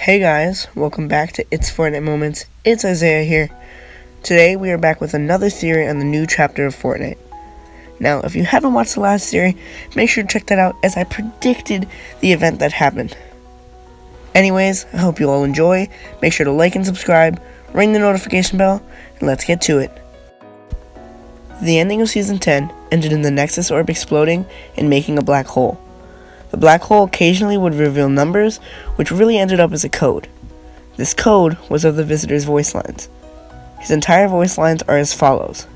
Hey guys, welcome back to It's Fortnite Moments. It's Isaiah here. Today we are back with another theory on the new chapter of Fortnite. Now, if you haven't watched the last theory, make sure to check that out as I predicted the event that happened. Anyways, I hope you all enjoy. Make sure to like and subscribe, ring the notification bell, and let's get to it. The ending of Season 10 ended in the Nexus orb exploding and making a black hole. The black hole occasionally would reveal numbers, which really ended up as a code. This code was of the visitor's voice lines. His entire voice lines are as follows.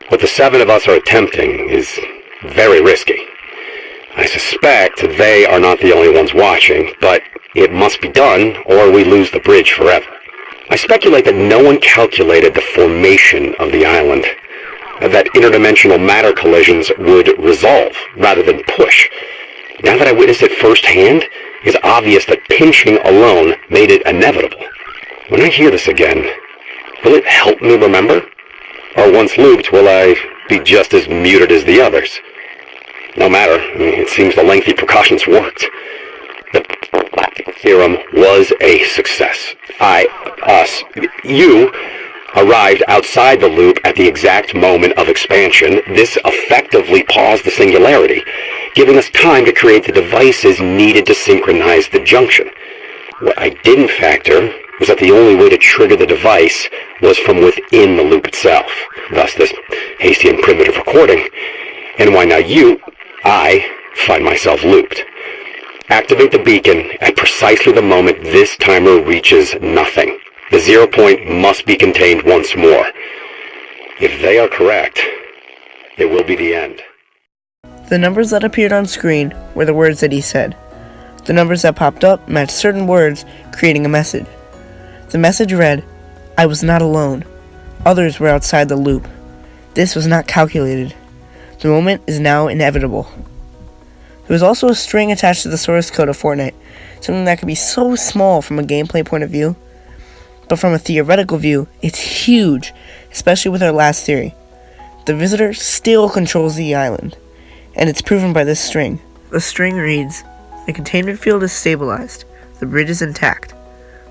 What the 7 of us are attempting is very risky. I suspect they are not the only ones watching, but it must be done or we lose the bridge forever. I speculate that no one calculated the formation of the island, that interdimensional matter collisions would resolve rather than push. Now that I witnessed it firsthand, it's obvious that pinching alone made it inevitable. When I hear this again, will it help me remember? Or once looped, will I be just as muted as the others? No matter, it seems the lengthy precautions worked. The theorem was a success. You arrived outside the loop at the exact moment of expansion. This effectively paused the singularity, giving us time to create the devices needed to synchronize the junction. What I didn't factor was that the only way to trigger the device was from within the loop itself. Thus this hasty and primitive recording, and why now I find myself looped. Activate the beacon at precisely the moment this timer reaches nothing. The 0 point must be contained once more. If they are correct, it will be the end. The numbers that appeared on screen were the words that he said. The numbers that popped up matched certain words, creating a message. The message read, "I was not alone. Others were outside the loop. This was not calculated. The moment is now inevitable." There was also a string attached to the source code of Fortnite, something that could be so small from a gameplay point of view, but from a theoretical view, it's huge, especially with our last theory. The visitor still controls the island, and it's proven by this string. The string reads, "The containment field is stabilized. The bridge is intact.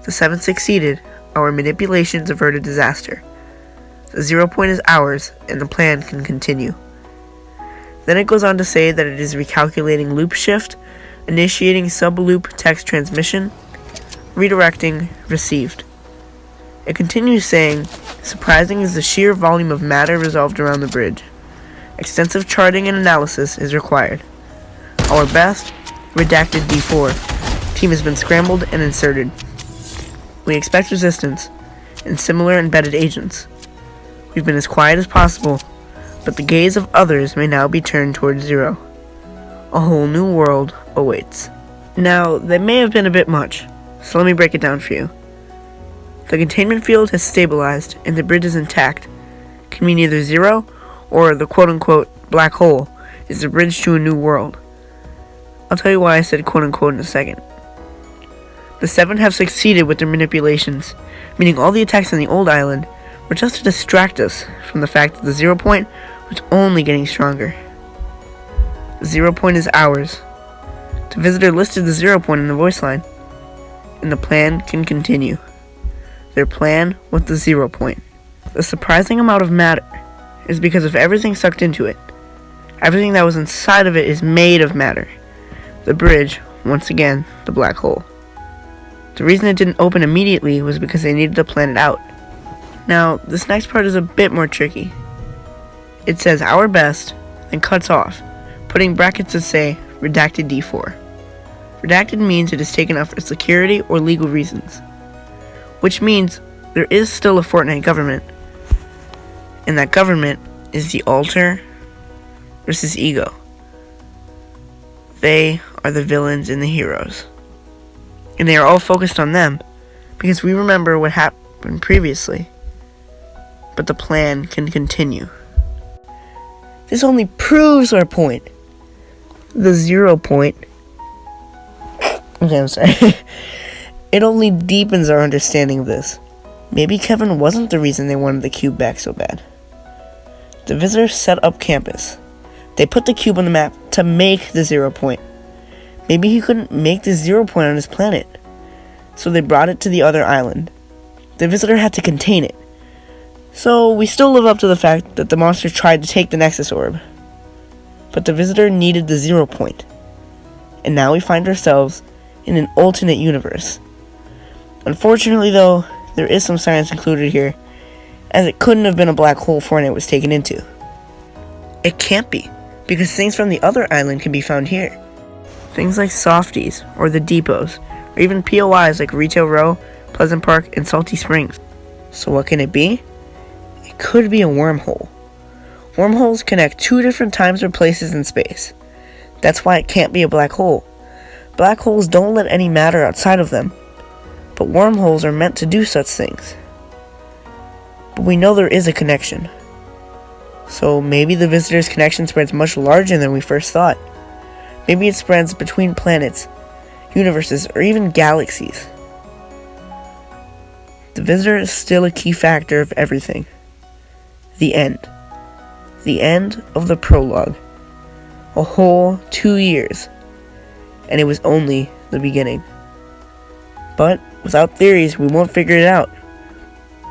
The 7 succeeded. Our manipulations averted disaster. The 0 point is ours, and the plan can continue." Then it goes on to say that it is recalculating loop shift, initiating sub-loop text transmission, redirecting, received. It continues saying, "Surprising is the sheer volume of matter resolved around the bridge. Extensive charting and analysis is required. Our best, redacted D4, team has been scrambled and inserted. We expect resistance and similar embedded agents. We've been as quiet as possible, but the gaze of others may now be turned towards 0. A whole new world awaits." Now, that may have been a bit much, so let me break it down for you. The containment field has stabilized and the bridge is intact can mean either 0 or the quote-unquote black hole is the bridge to a new world. I'll tell you why I said quote-unquote in a second. The 7 have succeeded with their manipulations, meaning all the attacks on the old island were just to distract us from the fact that the 0 point was only getting stronger. The 0 point is ours. The visitor listed the 0 point in the voice line, and the plan can continue. Their plan with the 0 point. The surprising amount of matter is because of everything sucked into it. Everything that was inside of it is made of matter. The bridge, once again, the black hole. The reason it didn't open immediately was because they needed to plan it out. Now, this next part is a bit more tricky. It says "our best," then cuts off, putting brackets that say redacted D4. Redacted means it is taken out for security or legal reasons, which means there is still a Fortnite government, and that government is the alter versus ego. They are the villains and the heroes, and they are all focused on them because we remember what happened previously, but the plan can continue. This only proves our point. The 0 point. Okay, I'm sorry. It only deepens our understanding of this. Maybe Kevin wasn't the reason they wanted the cube back so bad. The visitors set up campus. They put the cube on the map to make the 0 point. Maybe he couldn't make the 0 point on his planet. so they brought it to the other island. The visitor had to contain it. So we still live up to the fact that the monster tried to take the Nexus Orb. But the visitor needed the 0 point. And now we find ourselves in an alternate universe. Unfortunately though, there is some science included here, as it couldn't have been a black hole Fortnite was taken into. It can't be, because things from the other island can be found here. Things like softies, or the depots, or even POIs like Retail Row, Pleasant Park, and Salty Springs. So what can it be? It could be a wormhole. Wormholes connect 2 different times or places in space. That's why it can't be a black hole. Black holes don't let any matter outside of them, but wormholes are meant to do such things. But we know there is a connection. So maybe the visitor's connection spreads much larger than we first thought. Maybe it spreads between planets, universes, or even galaxies. The visitor is still a key factor of everything. The end. The end of the prologue. A whole 2 years. And it was only the beginning. But without theories, we won't figure it out.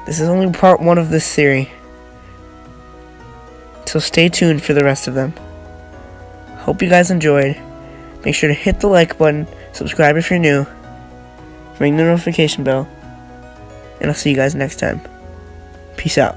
This is only part 1 of this theory. So stay tuned for the rest of them. Hope you guys enjoyed. Make sure to hit the like button, subscribe if you're new, ring the notification bell, and I'll see you guys next time. Peace out.